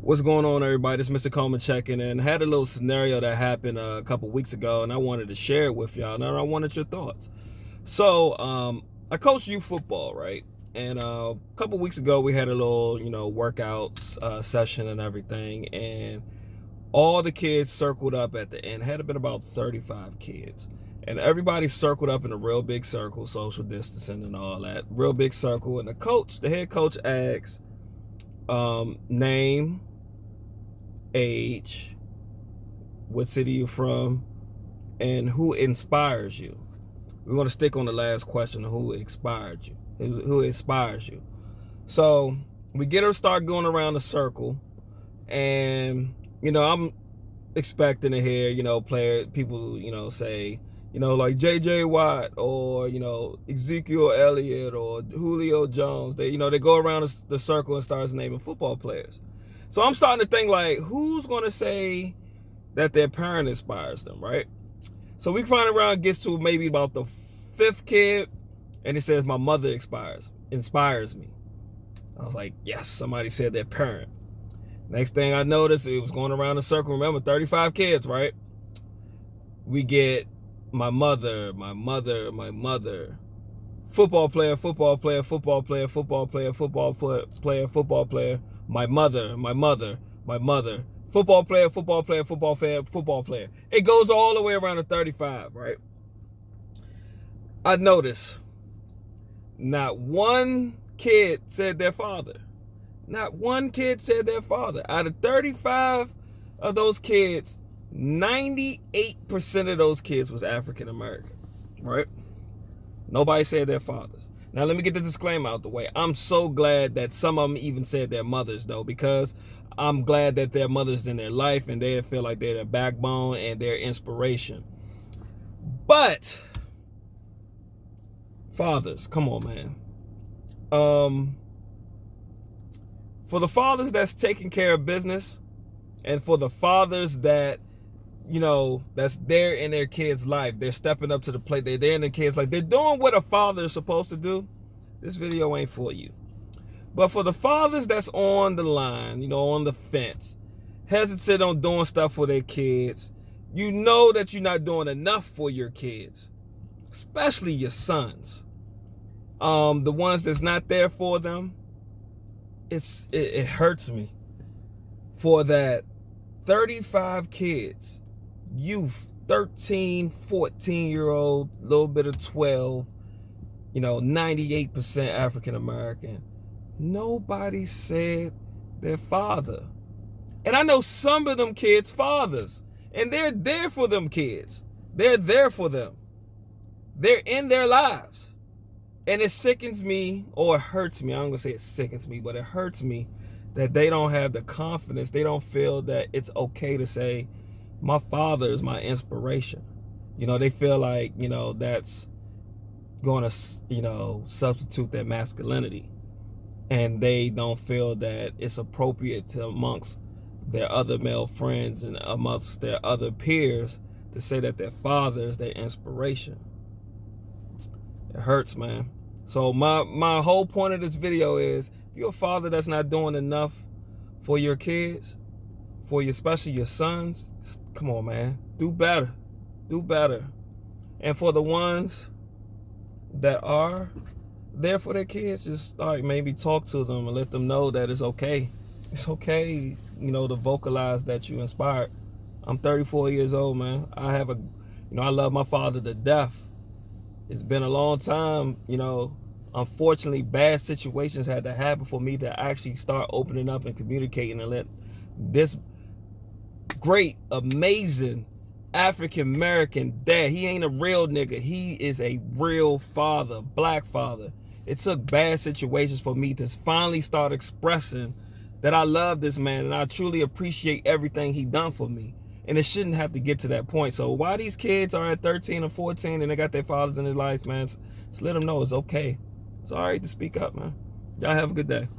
What's going on, everybody? This is Mr. Coleman checking in. Had a little scenario that happened a couple weeks ago, and I wanted to share it with y'all, and I wanted your thoughts. So, I coach youth football, right? And a couple weeks ago, we had a little, workouts session and everything, and all the kids circled up at the end. Had been about 35 kids, and everybody circled up in a real big circle, social distancing and all that, real big circle. And the head coach asks, name, age, what city you're from, and who inspires you. We're going to stick on the last question, who inspired you. Who inspires you. So we get her start going around the circle, and I'm expecting to hear people say like J.J. Watt or Ezekiel Elliott or Julio Jones. They go around the circle and starts naming football players. So I'm starting to think, like, who's going to say that their parent inspires them, right? So we find around, gets to maybe about the fifth kid, and he says, my mother inspires me. I was like, yes, somebody said their parent. Next thing I noticed, it was going around the circle. Remember, 35 kids, right? We get my mother, football player, football player, football player, football player, football player, football player, my mother, football player, football player, football player, football player. It goes all the way around to 35, right? I noticed not one kid said their father. Not one kid said their father. Out of 35 of those kids, 98% of those kids was African American, right? Nobody said their fathers. Now, let me get the disclaimer out the way. I'm so glad that some of them even said their mothers, though, because I'm glad that their mothers in their life and they feel like they're their backbone and their inspiration. But fathers, come on, man. For the fathers that's taking care of business, and for the fathers that that's there in their kids' life, they're stepping up to the plate, they're there in their kids' life, they're doing what a father is supposed to do, this video ain't for you. But for the fathers that's on the line, on the fence, hesitant on doing stuff for their kids, that you're not doing enough for your kids, especially your sons. The ones that's not there for them, it hurts me for that 35 kids, youth, 13, 14-year-old, little bit of 12, 98% African American. Nobody said their father. And I know some of them kids' fathers, and they're there for them kids. They're there for them. They're in their lives. And it sickens me, or it hurts me. I'm going to say it sickens me, but it hurts me that they don't have the confidence. They don't feel that it's okay to say, my father is my inspiration. They feel like, that's going to, substitute their masculinity. And they don't feel that it's appropriate to amongst their other male friends and amongst their other peers to say that their father is their inspiration. It hurts, man. So my whole point of this video is, if you're a father that's not doing enough for your kids, especially your sons, come on, man, do better. Do better. And for the ones that are there for their kids, just start, maybe talk to them and let them know that it's okay. It's okay, to vocalize that you inspired. I'm 34 years old, man. I love my father to death. It's been a long time, unfortunately, bad situations had to happen for me to actually start opening up and communicating and let this great, amazing African-American dad, he ain't a real nigga. He is a real father, black father. It took bad situations for me to finally start expressing that I love this man and I truly appreciate everything he done for me. And it shouldn't have to get to that point. So why these kids are at 13 or 14 and they got their fathers in their lives, man, just let them know it's okay. It's all right to speak up, man. Y'all have a good day.